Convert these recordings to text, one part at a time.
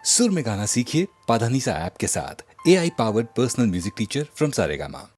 सुर में गाना सीखिए पाधानीसा ऐप के साथ। AI powered personal music teacher from Saregama.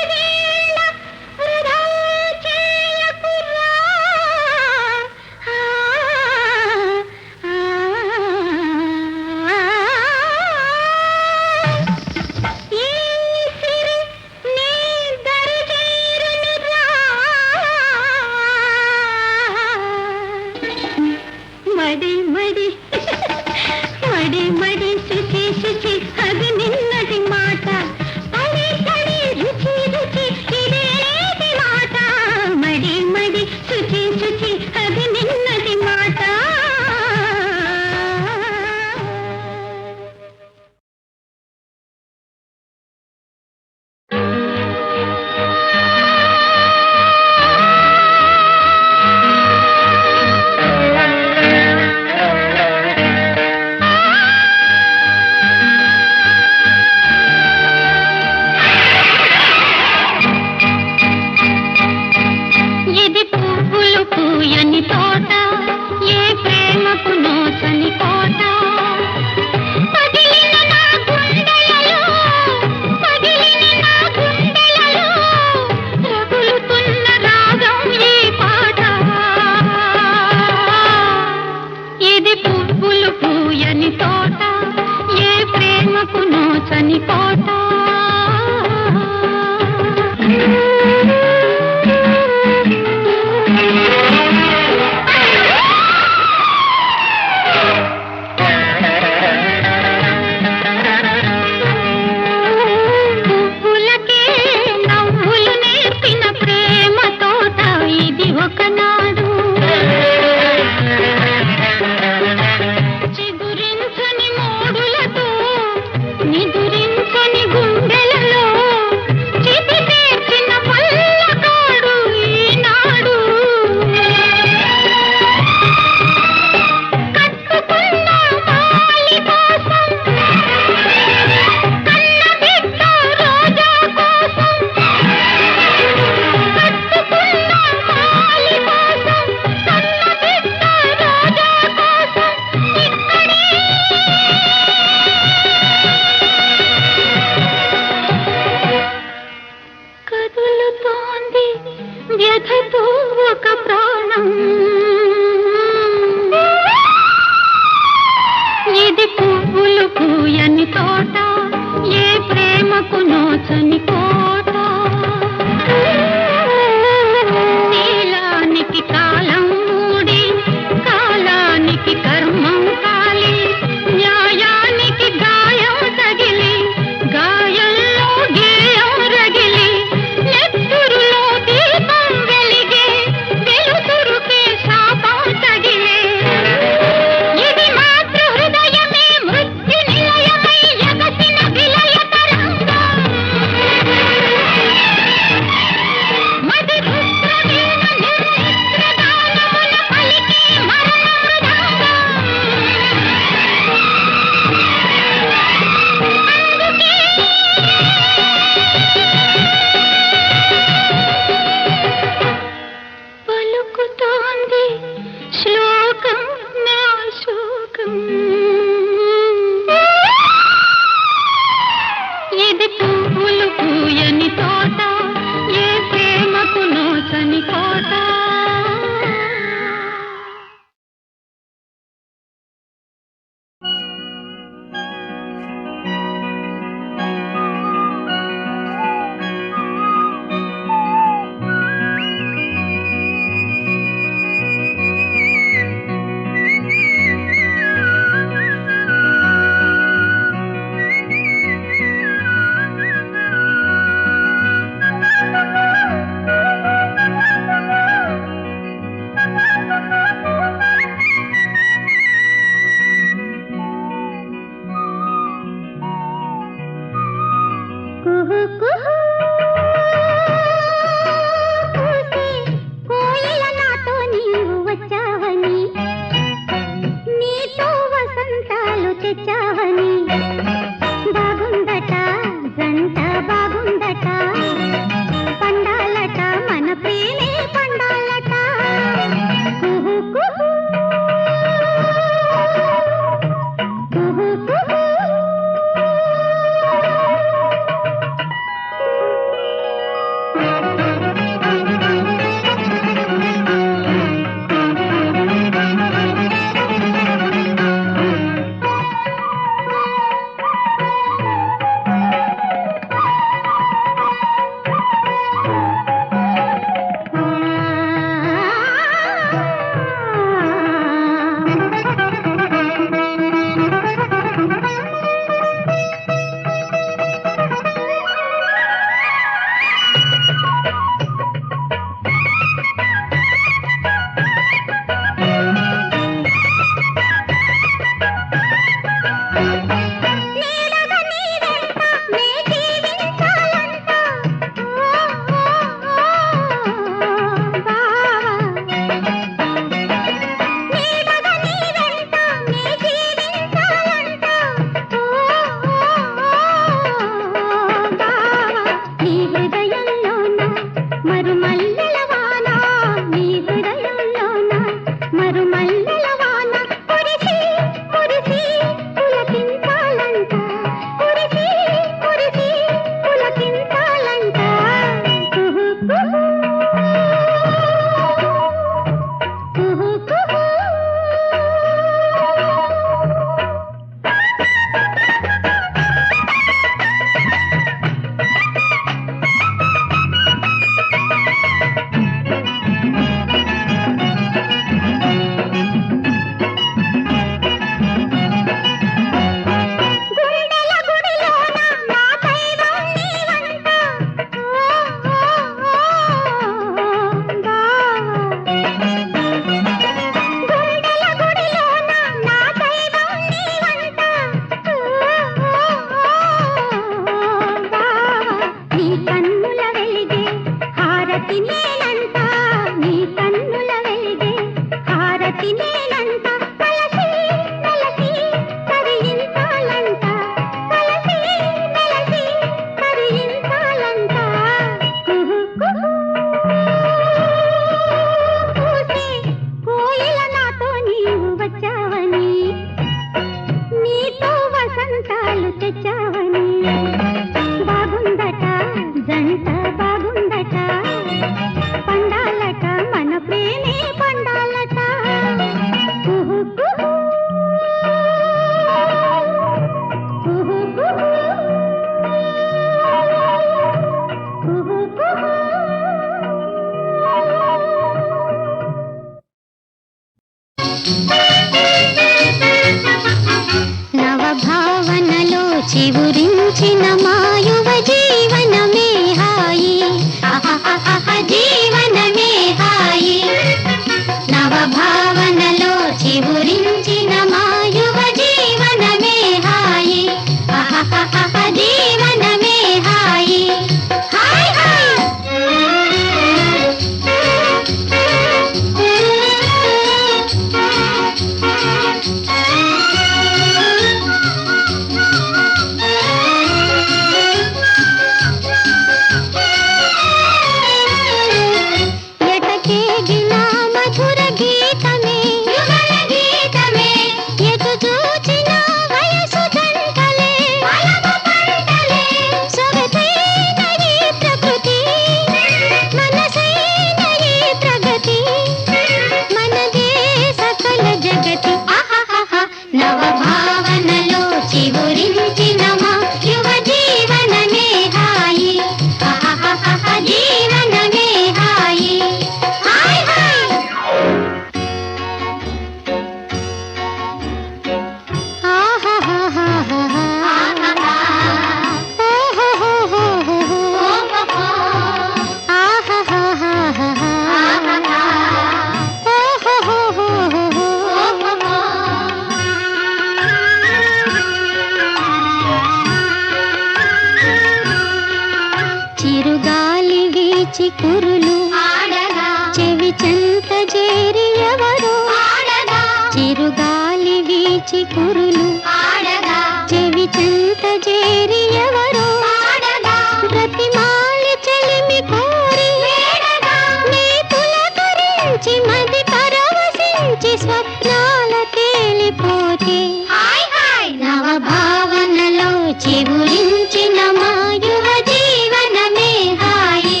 గాలి వీచి కురులు ఆడగా చెవి చెంత చేరి ఎవరో ఆడగా ప్రతిమాలి చెలిమి కోరి వేడగా నీ పులకరించి మది పరవశించి స్వప్నాల తేలిపోతే హాయ్ హాయ్ నవ భావనలో చిగురించిన మా యువ జీవనమే హాయి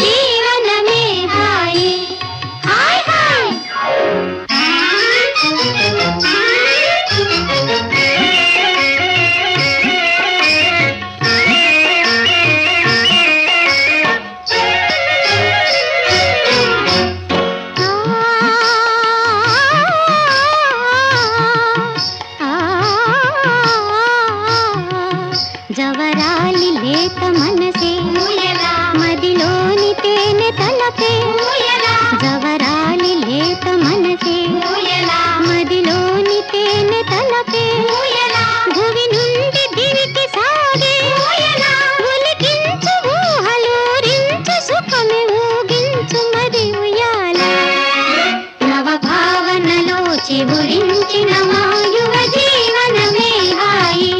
జీవనమే హాయి హాయ్ హాయ్ జవరాలి లేత మనసే మదిలోని తేనె తలపే జవరాలి లేత మనసే మదిలోని తేనె తలపే భువి నుండి దివికి సాగే ఒలికించు ఊహలూరించు సుఖమే ఊగించు మరి ఉయ్యాల నవ భావనలో చిగురించిన మా యువ జీవనమే హాయి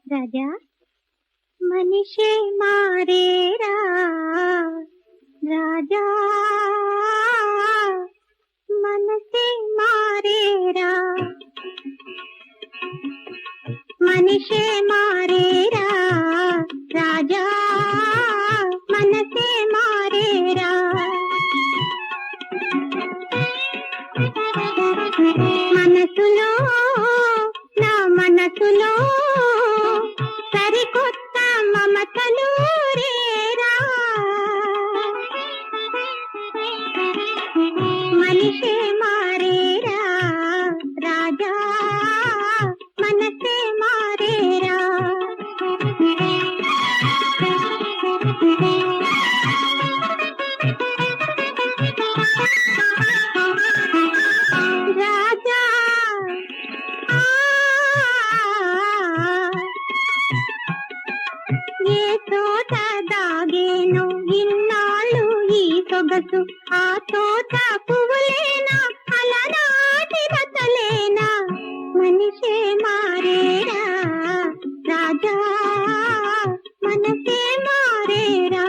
రాజా మనిషే మారేరా రాజా మనసే మారేరా మనిషే మారేరా రాజా మనసే మారేరా మనసులో నా మనసులో సరికొత్త మమతలు రేరా మనిషే మారేరా రాజా మనసే మారేరా రాజా ఏ తోట దాగేను ఇన్నాళ్ళు ఈ సొగసు ఆ తోట పువ్వులేనా అలనాటి బతలేనా మనిషే మారేరా రాజా మనసే మారేరా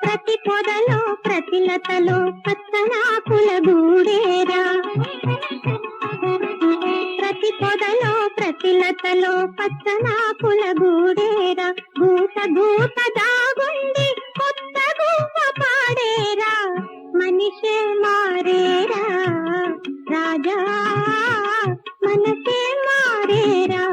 ప్రతి పొదలో ప్రతి లతలో పచ్చనాకుల గూడేరా ప్రతి పొదలో ప్రతి లతలో పచ్చనాకుల గూడేరా గూట గూట దాగుండి కొత్త గువ్వ పాడేరా మనిషే మారేరా రాజా మనసే మారేరా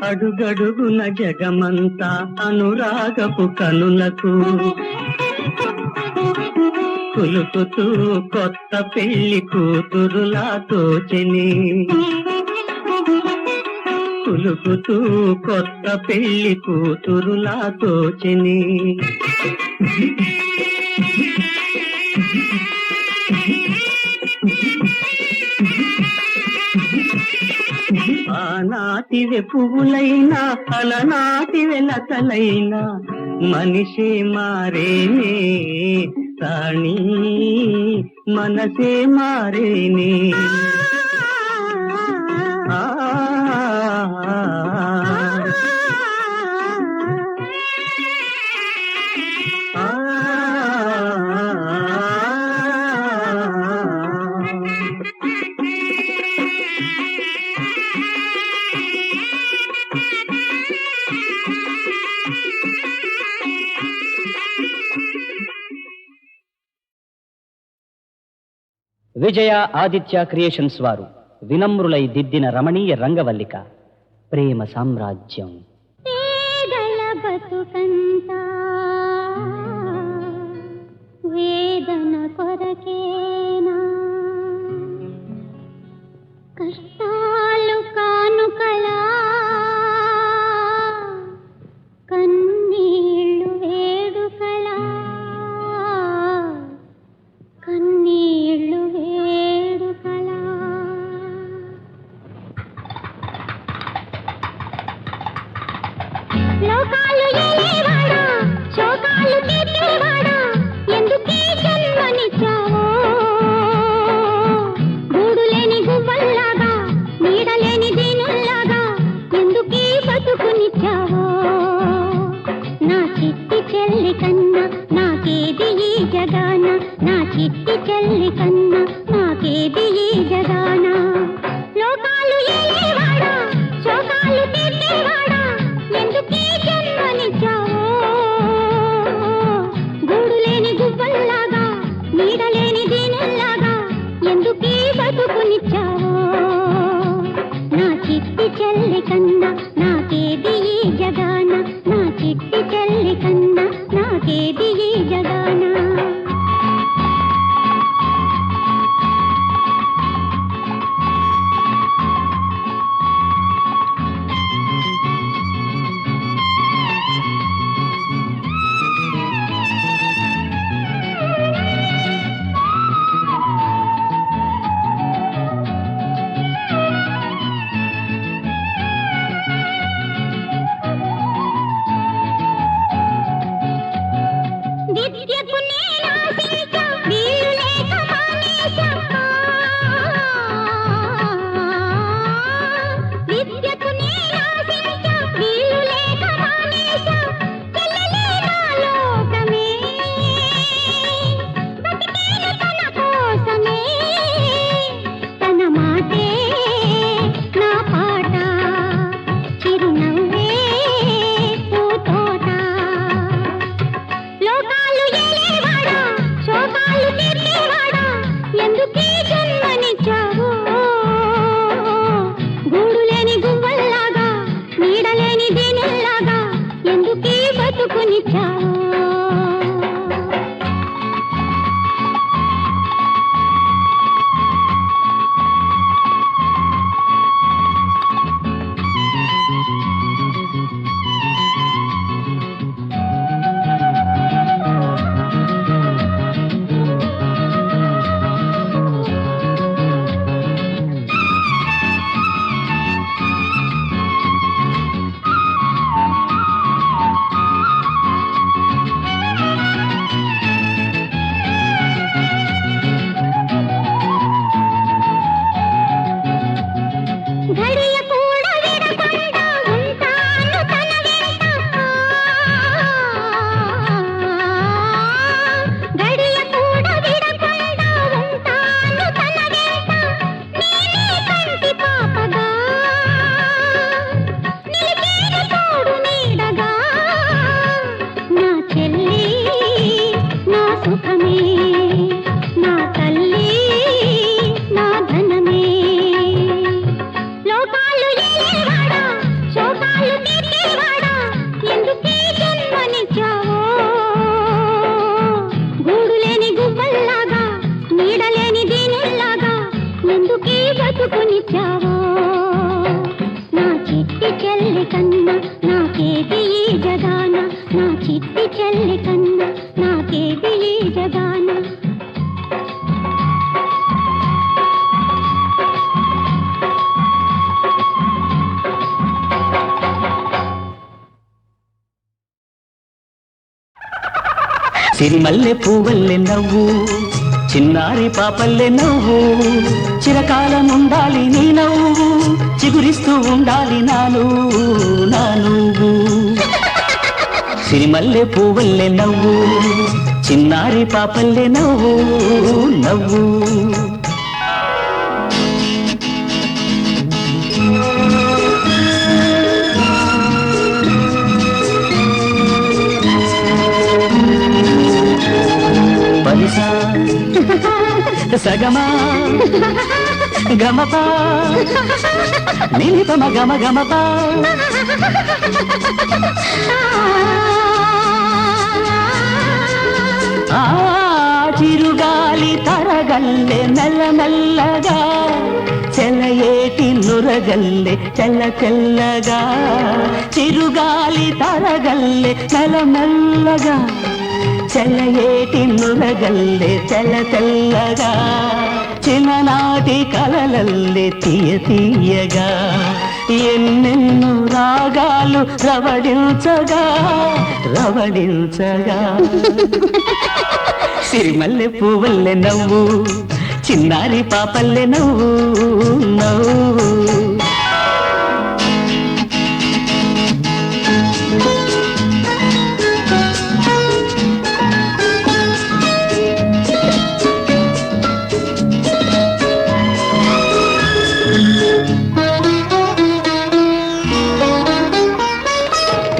అడుగడుగున జగమంతా అనురాగపు కనులకు కులుకుతూ కొత్త పెళ్లి కూతురులా తోచెని కులుకుతూ కొత్త పెళ్లి కూతురులా తోచెని ఆనాటివే పువ్వులైనా అలనాటివే లతలైనా మనిషే మారేనే రాణి మనసే మారేనే ఆ విజయ ఆదిత్య క్రియేషన్స్ వారు వినమ్రులై దిద్దిన రమణీయ రంగవల్లిక ప్రేమ సామ్రాజ్యం. పేదల బతుకంతా వేదన కొరకేనా, కష్టాలు కానుకలా కన్నీళ్ళు వేడుకలా, కన్నీళ్ళు వేడుకలా. లోకాలు ఏలేవాడా, శోకాలు తీర్చేవాడా, ఎందుకీ జన్మనిచ్చావో, గూడు లేని గువ్వల్లాగా నీడలేని దీనుల్లాగా ఎందుకీ బతుకునిచ్చావో. నా చిట్టి చెల్లి కన్నా నాకేది ఈ జగాన, నా చిట్టి చెల్లి కన్నా నాకేది ఈ జగాన. లోకాలు ఏలేవాడా, శోకాలు తీర్చేవాడా, ఎందుకీ జన్మనిచ్చావో, గూడు లేని గువ్వల్లాగా నీడలేని దీనుల్లాగా ఎందుకీ బతుకునిచ్చావో. నా చిట్టి చెల్లి కన్నా నాకేది ఈ జగాన, నా చిట్టి చెల్లి కన్నా నాకేది ఈ జగాన. విద్యకు నేనాశించా, వీలు లేక మానేశా, విద్యకు నేనాశించా, వీలు లేక మానేశా, చెల్లెలే నా లోకమే, బతికేను తన కోసమే, తన మాటే నా పాట, చిరునవ్వే పూతోట. లోకాలు ఏలేవాడా, శోకాలు తీర్చేవాడా, ఎందుకీ జన్మనిచ్చావో, గూడు లేని గువ్వల్లాగా నీడలేని దీనుల్లాగా ఎందుకీ బతుకునిచ్చావో. ఘడియ కూడా విడకుండా ఉంటాను తన వెంట, ఘడియ కూడా విడకుండా ఉంటాను తన వెంట, నేనే కంటి పాపగా నిలిచేను తోడు నీడగా. నా చెల్లి నా సుఖమే, నా తల్లి నా ధనమే. లోకాలు ఏలేవాడా, శోకాలు తీర్చేవాడా, ఎందుకీ జన్మనిచ్చావో, గూడు లేని గువ్వల్లాగా నీడలేని దీనుల్లాగా ఎందుకీ బతుకునిచ్చావో. నా చిట్టి చెల్లి కన్నా నాకేది ఈ జగాన, నా చిట్టి చెల్లి కన్నా నాకేది ఈ జగాన. సిరిమల్లె పువ్వల్లె నవ్వు, చిన్నారి పాపల్లె నవ్వు, చిరకాలం ఉండాలి నీ నవ్వు, చిగురిస్తూ ఉండాలి నా నువ్వు. సిరిమల్లె పువ్వల్లె నవ్వు, చిన్నారి పాపల్లె నవ్వు నవ్వు. సగమా గమపా నిలిపమ గమ గమపా ఆ చిరుగాలి తరగల్లే మెల్లమెల్లగా చెలయేటి నురగల్లే తెల్ల తెల్లగా చిరుగాలి తరగల్లే మెల్లమెల్లగా చెలయేటి నురగల్లే తెల్ల తెల్లగా చిన్ననాటి కలలల్లే తీయ తీయగా ఎన్నెన్నో రాగాలు రవడించగా రవడించగా సిరిమల్లె పువ్వుల్లె నవ్వు చిన్నారి పాపల్లె నవ్వు నవ్వు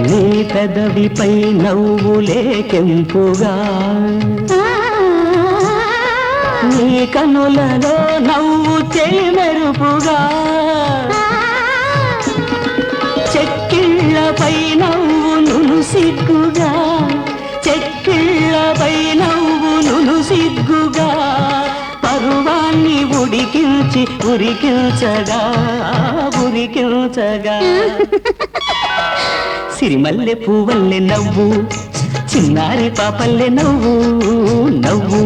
నీ పెదవిపై నవ్వులే కెంపుగా నీ కనులలో నవ్వు చెలిమెరుపుగా చెక్కిళ్ళపై నవ్వు నును సిగ్గుగా చెక్కిళ్ళపై నవ్వు నును సిగ్గుగా పరువాన్ని ఉడికించి ఉరికించగా ఉరికించగా సిరిమల్లె పువ్వల్లె నవ్వు చిన్నారి పాపల్లె నవ్వు నవ్వు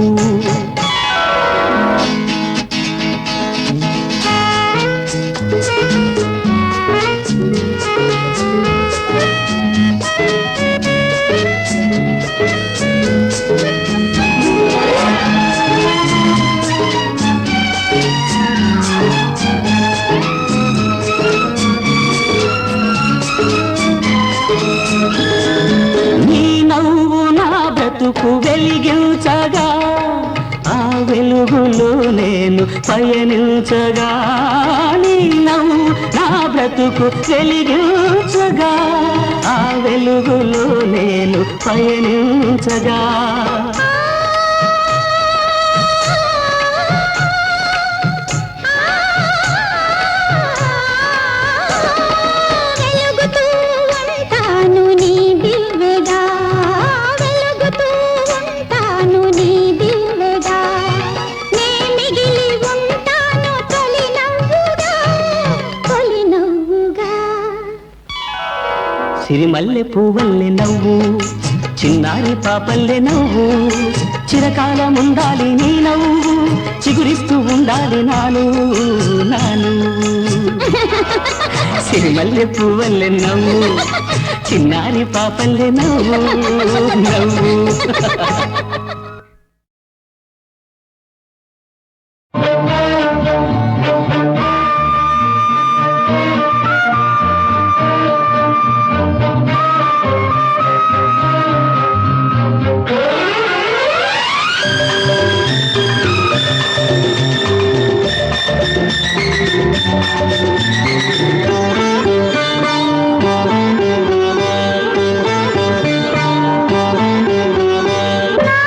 వెలిగించగా ఆ వెలుగులో నేను పయనించగా నీ నవ్వు నా బ్రతుకు వెలిగించగా ఆ వెలుగులో నేను పయనించగా సిరిమల్లె పువ్వల్లె నవ్వు చిన్నారి పాపల్లె నవ్వు చిరకాలం ఉండాలి నీ నవ్వు చిగురిస్తూ ఉండాలి నాను నాను సిరిమల్లె పువ్వల్లె నవ్వు చిన్నారి పాపల్లె నవ్వు నవ్వు నా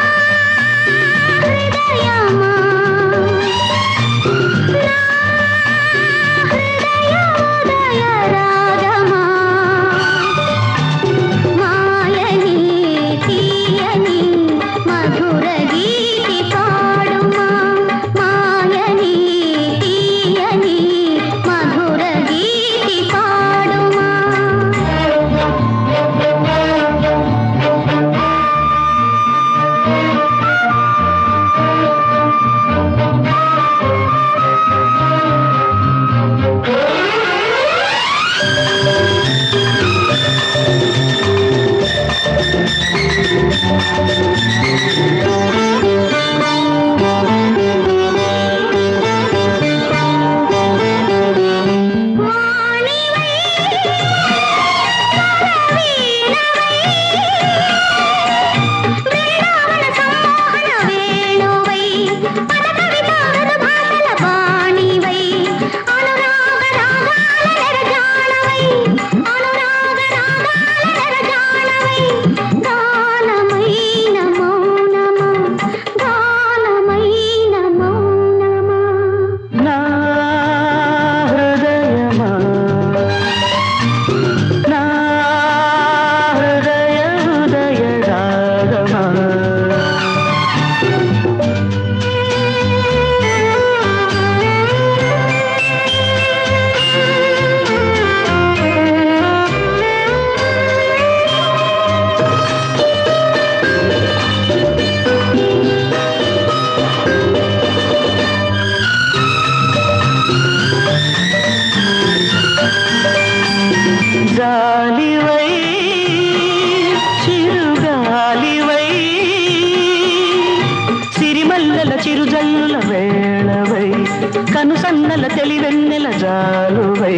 వానల తెలివెన్నెల జాలువై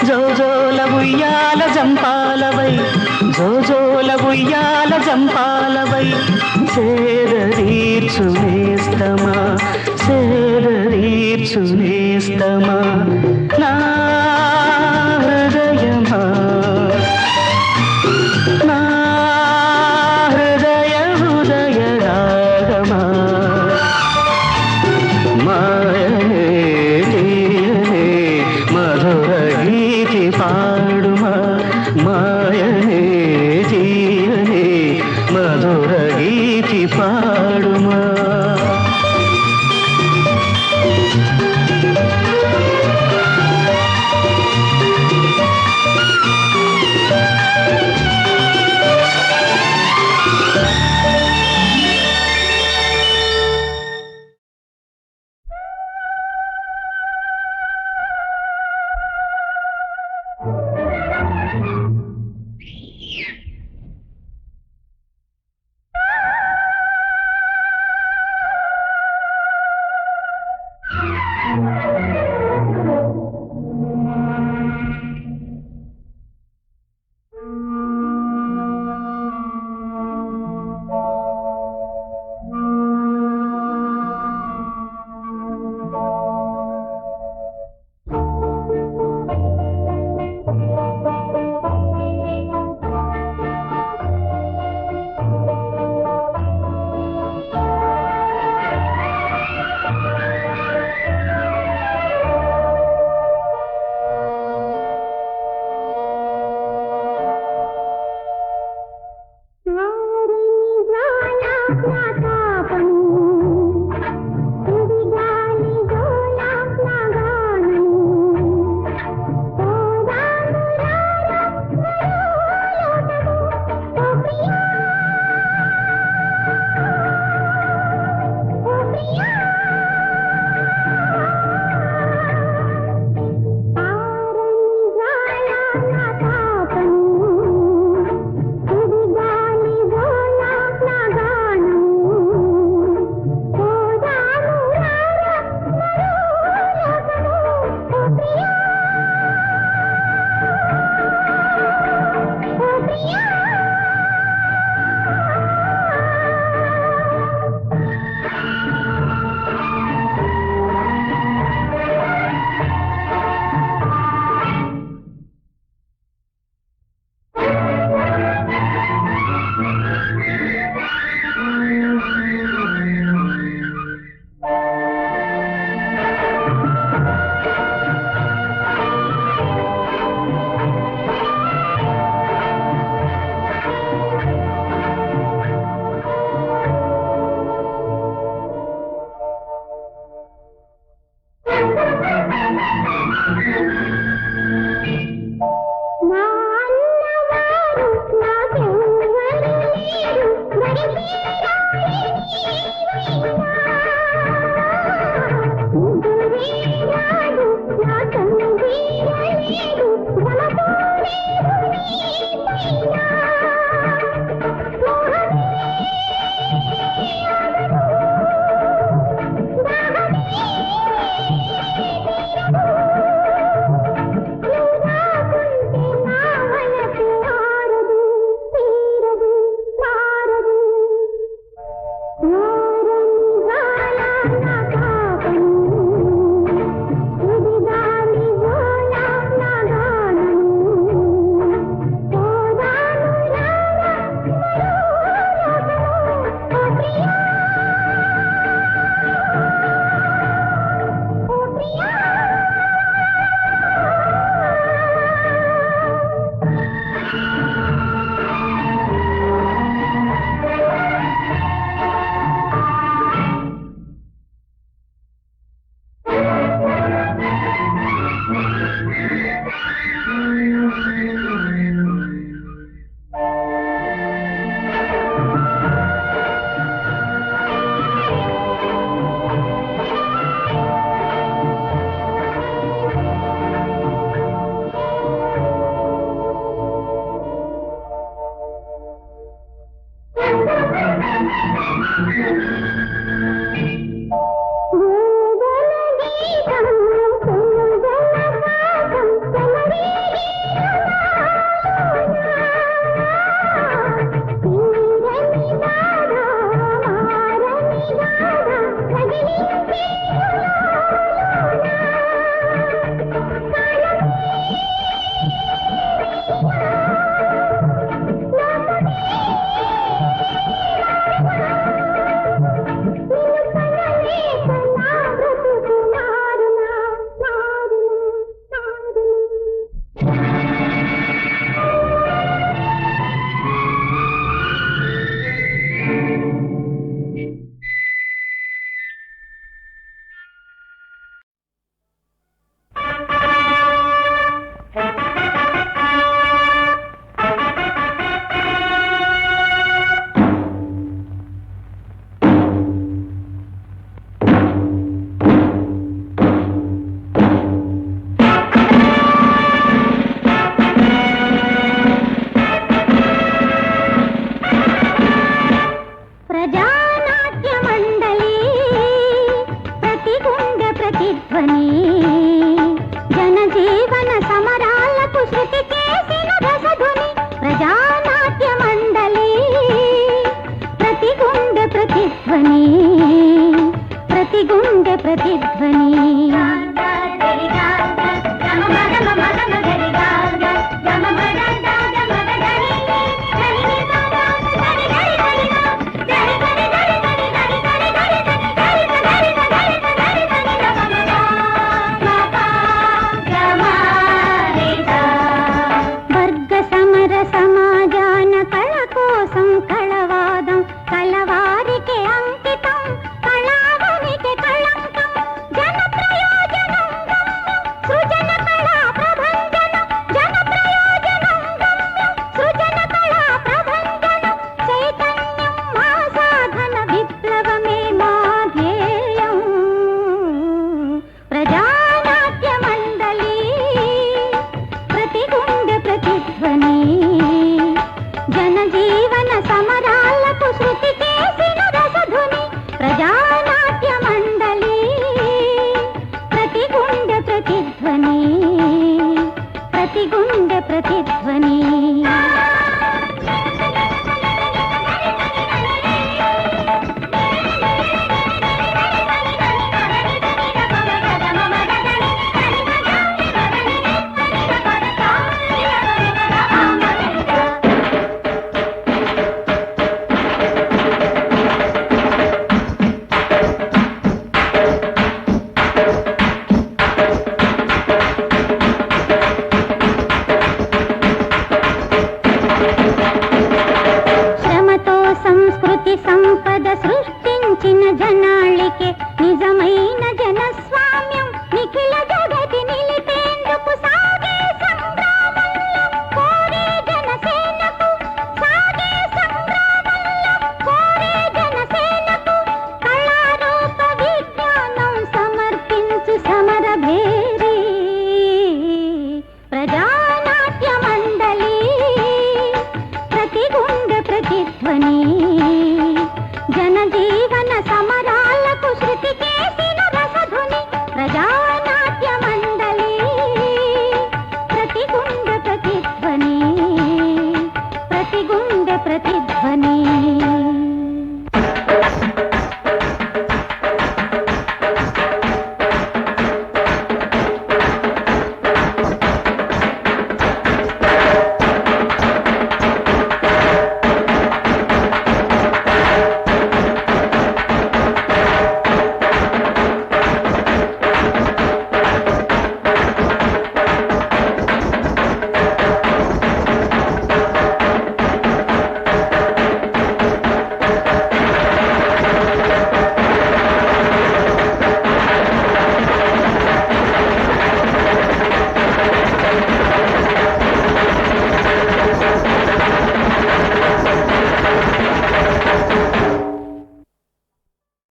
జోజోల ఉయ్యాల జంపాలవై జోజోల ఉయ్యాల జంపాలవై సేదీర్చు నేస్తమా సేదీర్చు నేస్తమా